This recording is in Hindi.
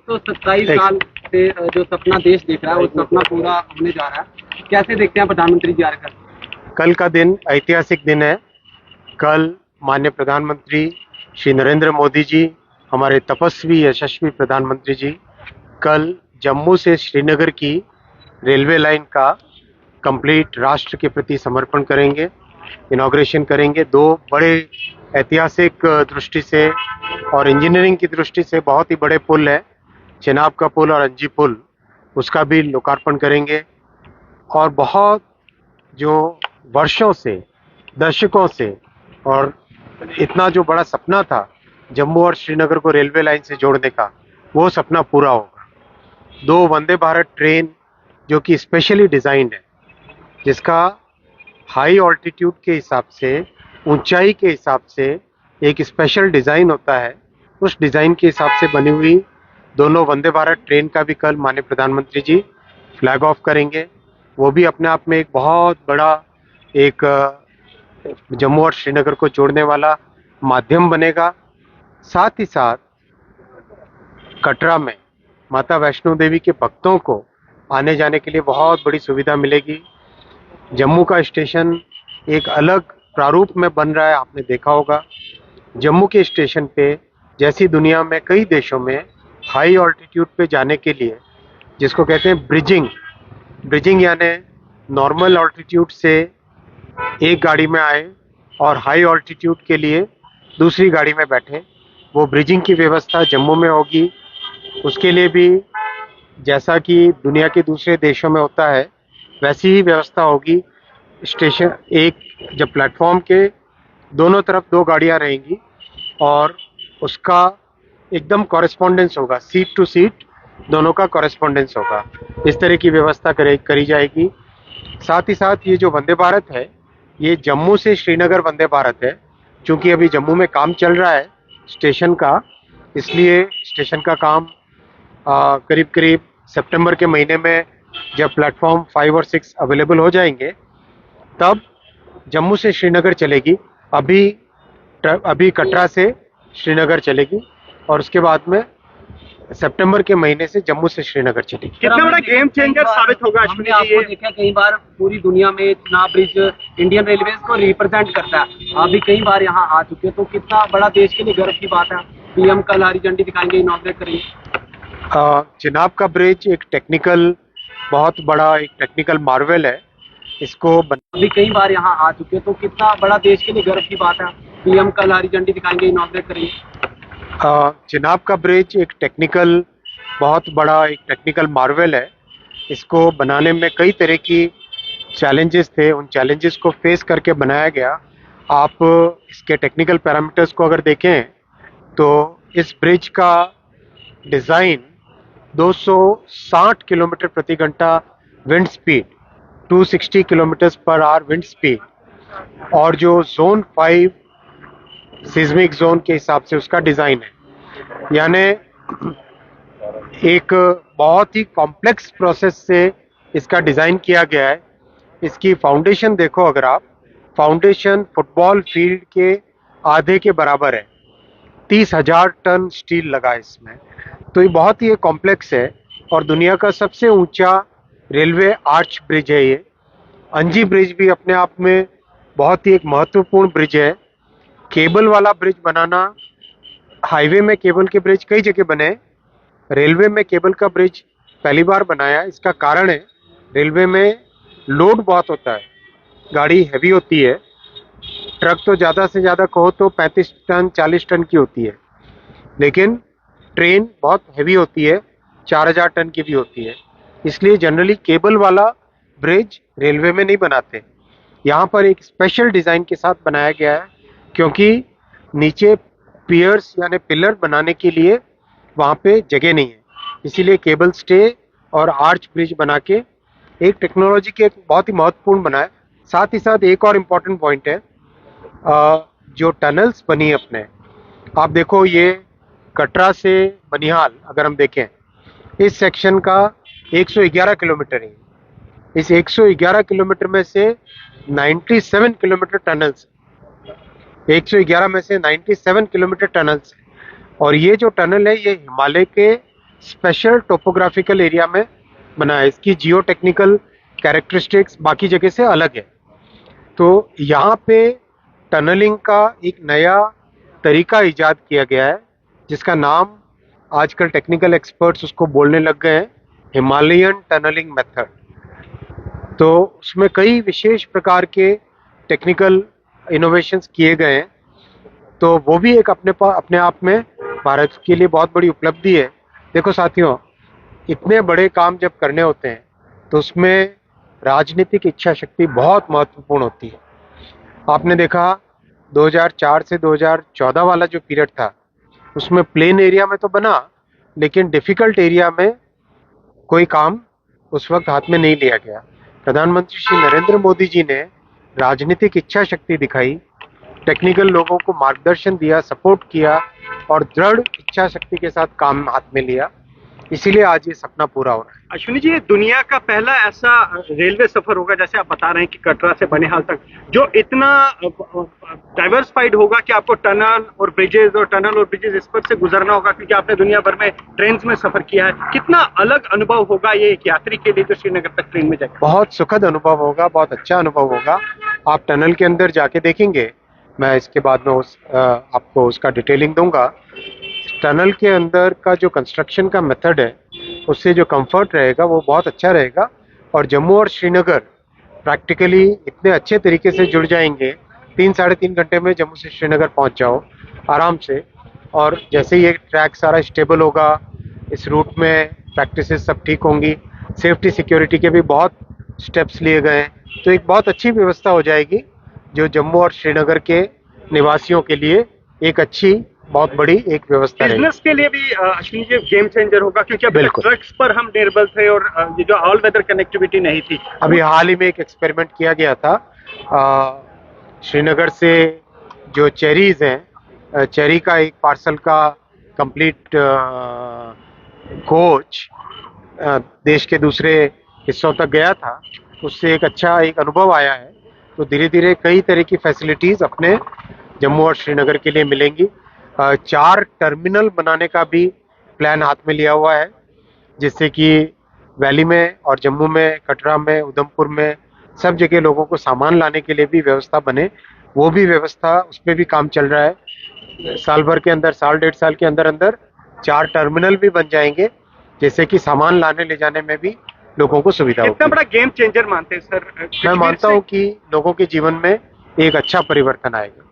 127 साल से जो सपना देश देख रहा है वो सपना पूरा होने जा रहा है। कैसे देखते हैं प्रधानमंत्री जी आ रहे हैं? कल का दिन ऐतिहासिक दिन है। कल माननीय प्रधानमंत्री श्री नरेंद्र मोदी जी, हमारे तपस्वी यशस्वी प्रधानमंत्री जी, कल जम्मू से श्रीनगर की रेलवे लाइन का कंप्लीट राष्ट्र के प्रति समर्पण करेंगे, इनॉग्रेशन करेंगे। दो बड़े ऐतिहासिक दृष्टि से और इंजीनियरिंग की दृष्टि से बहुत ही बड़े पुल है, चेनाब का पुल और अंजी पुल, उसका भी लोकार्पण करेंगे। और बहुत जो वर्षों से, दशकों से, और इतना जो बड़ा सपना था जम्मू और श्रीनगर को रेलवे लाइन से जोड़ने का, वो सपना पूरा होगा। दो वंदे भारत ट्रेन जो कि स्पेशली डिज़ाइंड है, जिसका हाई ऑल्टीट्यूड के हिसाब से, ऊंचाई के हिसाब से एक स्पेशल डिज़ाइन होता है, उस डिज़ाइन के हिसाब से बनी हुई दोनों वंदे भारत ट्रेन का भी कल माननीय प्रधानमंत्री जी फ्लैग ऑफ करेंगे। वो भी अपने आप में एक बहुत बड़ा एक जम्मू और श्रीनगर को जोड़ने वाला माध्यम बनेगा। साथ ही साथ कटरा में माता वैष्णो देवी के भक्तों को आने जाने के लिए बहुत बड़ी सुविधा मिलेगी। जम्मू का स्टेशन एक अलग प्रारूप में बन रहा है, आपने देखा होगा। जम्मू के स्टेशन पे जैसी दुनिया में कई देशों में हाई ऑल्टीट्यूड पे जाने के लिए, जिसको कहते हैं ब्रिजिंग यानी नॉर्मल ऑल्टीट्यूड से एक गाड़ी में आए और हाई ऑल्टीट्यूड के लिए दूसरी गाड़ी में बैठे, वो ब्रिजिंग की व्यवस्था जम्मू में होगी। उसके लिए भी जैसा कि दुनिया के दूसरे देशों में होता है वैसी ही व्यवस्था होगी। स्टेशन एक, जब प्लेटफॉर्म के दोनों तरफ दो गाड़ियां रहेंगी और उसका एकदम कॉरेस्पॉन्डेंस होगा, सीट टू सीट दोनों का कॉरेस्पॉन्डेंस होगा। इस तरह की व्यवस्था करी जाएगी। साथ ही साथ ये जो वंदे भारत है, ये जम्मू से श्रीनगर वंदे भारत है। चूँकि अभी जम्मू में काम चल रहा है स्टेशन का, इसलिए स्टेशन का काम करीब करीब सितंबर के महीने में जब प्लेटफॉर्म 5 और 6 अवेलेबल हो जाएंगे तब जम्मू से श्रीनगर चलेगी। अभी कटरा से श्रीनगर चलेगी और उसके बाद में सितंबर के महीने से जम्मू से श्रीनगर चलेगी। कितना बड़ा गेम चेंजर साबित होगा? हमने आपको देखा कई बार पूरी दुनिया में चेनाब ब्रिज इंडियन रेलवेज को रिप्रेजेंट करता है, आप भी कई बार यहाँ आ चुके, तो कितना बड़ा देश के लिए गर्व की बात है। पीएम कल हरी झंडी दिखाएंगे, इनॉग्रेट करेंगे। चेनाब का ब्रिज एक टेक्निकल, बहुत बड़ा एक टेक्निकल मार्वेल है। इसको अभी कई बार यहाँ आ चुके, तो कितना बड़ा देश के लिए गर्व की बात है। पीएम कल हरी झंडी दिखाएंगे, इनॉग्रेट करेंगे। चेनाब का ब्रिज एक टेक्निकल, बहुत बड़ा एक टेक्निकल मार्वेल है। इसको बनाने में कई तरह की चैलेंजेस थे, उन चैलेंजेस को फेस करके बनाया गया। आप इसके टेक्निकल पैरामीटर्स को अगर देखें तो इस ब्रिज का डिज़ाइन 260 किलोमीटर प्रति घंटा wind speed, 260 kilometre per hour wind speed, और जो जोन 5 सिस्मिक जोन के हिसाब से उसका डिज़ाइन है। यानी एक बहुत ही कॉम्प्लेक्स प्रोसेस से इसका डिज़ाइन किया गया है। इसकी फाउंडेशन देखो, अगर आप फाउंडेशन फुटबॉल फील्ड के आधे के बराबर है, 30,000 टन स्टील लगा है इसमें। तो ये बहुत ही कॉम्प्लेक्स है और दुनिया का सबसे ऊंचा रेलवे आर्च ब्रिज है ये। अंजी ब्रिज भी अपने आप में बहुत ही एक महत्वपूर्ण ब्रिज है। केबल वाला ब्रिज बनाना, हाईवे में केबल के ब्रिज कई जगह बने, रेलवे में केबल का ब्रिज पहली बार बनाया। इसका कारण है रेलवे में लोड बहुत होता है, गाड़ी हैवी होती है। ट्रक तो ज़्यादा से ज़्यादा कहो तो 35 टन 40 टन की होती है, लेकिन ट्रेन बहुत हैवी होती है, 4000 टन की भी होती है। इसलिए जनरली केबल वाला ब्रिज रेलवे में नहीं बनाते। यहाँ पर एक स्पेशल डिज़ाइन के साथ बनाया गया है, क्योंकि नीचे पियर्स यानी पिलर बनाने के लिए वहाँ पे जगह नहीं है, इसीलिए केबल स्टे और आर्च ब्रिज बना के एक टेक्नोलॉजी के बहुत ही महत्वपूर्ण बनाए। साथ ही साथ एक और इम्पॉर्टेंट पॉइंट है, जो टनल्स बनी अपने, आप देखो ये कटरा से बनिहाल अगर हम देखें, इस सेक्शन का 111 किलोमीटर है। इस 111 किलोमीटर में से 97 किलोमीटर टनल्स, 111 में से 97 किलोमीटर टनल्स। और ये जो टनल है ये हिमालय के स्पेशल टोपोग्राफिकल एरिया में बना है। इसकी जियो टेक्निकल कैरेक्टरिस्टिक्स बाकी जगह से अलग है। तो यहाँ पे टनलिंग का एक नया तरीका इजाद किया गया है, जिसका नाम आजकल टेक्निकल एक्सपर्ट्स उसको बोलने लग गए हैं, हिमालयन टनलिंग मेथड। तो उसमें कई विशेष प्रकार के टेक्निकल इनोवेशंस किए गए हैं। तो वो भी एक अपने आप में भारत के लिए बहुत बड़ी उपलब्धि है। देखो साथियों, इतने बड़े काम जब करने होते हैं तो उसमें राजनीतिक इच्छा शक्ति बहुत महत्वपूर्ण होती है। आपने देखा 2004 से 2014 वाला जो पीरियड था, उसमें प्लेन एरिया में तो बना, लेकिन डिफिकल्ट एरिया में कोई काम उस वक्त हाथ में नहीं लिया गया। प्रधानमंत्री श्री नरेंद्र मोदी जी ने राजनीतिक इच्छा शक्ति दिखाई, टेक्निकल लोगों को मार्गदर्शन दिया, सपोर्ट किया और दृढ़ इच्छा शक्ति के साथ काम हाथ में लिया, इसीलिए आज ये सपना पूरा हो रहा है। अश्विनी जी, ये दुनिया का पहला ऐसा रेलवे सफर होगा, जैसे आप बता रहे हैं कि कटरा से बनिहाल तक, जो इतना डाइवर्सिफाइड होगा कि आपको टनल और ब्रिजेज इस पर से गुजरना होगा, क्योंकि आपने दुनिया भर में ट्रेन में सफर किया है। कितना अलग अनुभव होगा ये एक यात्री के लिए जो श्रीनगर तक ट्रेन में जाएगा? बहुत सुखद अनुभव होगा, बहुत अच्छा अनुभव होगा। आप टनल के अंदर जाके देखेंगे, मैं इसके बाद में आपको उसका डिटेलिंग दूंगा। टनल के अंदर का जो कंस्ट्रक्शन का मेथड है, उससे जो कंफर्ट रहेगा वो बहुत अच्छा रहेगा। और जम्मू और श्रीनगर प्रैक्टिकली इतने अच्छे तरीके से जुड़ जाएंगे, 3-3.5 घंटे में जम्मू से श्रीनगर पहुंच जाओ आराम से। और जैसे ये ट्रैक सारा स्टेबल होगा, इस रूट में प्रैक्टिसेस सब ठीक होंगी, सेफ्टी सिक्योरिटी के भी बहुत स्टेप्स लिए गए हैं, तो एक बहुत अच्छी व्यवस्था हो जाएगी जो जम्मू और श्रीनगर के निवासियों के लिए एक अच्छी बहुत बड़ी एक व्यवस्था रहेगी। बिजनेस के लिए भी अश्विनी जी गेम चेंजर होगा, क्योंकि अभी ट्रक्स पर हम निर्भर थे और ये जो ऑल वेदर कनेक्टिविटी नहीं थी। अभी हाल ही में एक एक्सपेरिमेंट किया गया था, श्रीनगर से जो चेरीज हैं, चेरी का एक पार्सल का कंप्लीट कोच देश के दूसरे हिस्सों तक गया था, उससे एक अच्छा एक अनुभव आया है। तो धीरे धीरे कई तरह की फैसिलिटीज अपने जम्मू और श्रीनगर के लिए मिलेंगी। 4 टर्मिनल बनाने का भी प्लान हाथ में लिया हुआ है, जिससे कि वैली में और जम्मू में, कटरा में, उधमपुर में सब जगह लोगों को सामान लाने के लिए भी व्यवस्था बने। वो भी व्यवस्था, उस पर भी काम चल रहा है। साल भर के अंदर, साल 1.5 साल के अंदर अंदर 4 टर्मिनल भी बन जाएंगे, जैसे कि सामान लाने ले जाने में भी लोगों को सुविधा होगी। कितना बड़ा गेम चेंजर मानते हैं सर? मैं मानता हूँ कि लोगों के जीवन में एक अच्छा परिवर्तन आएगा।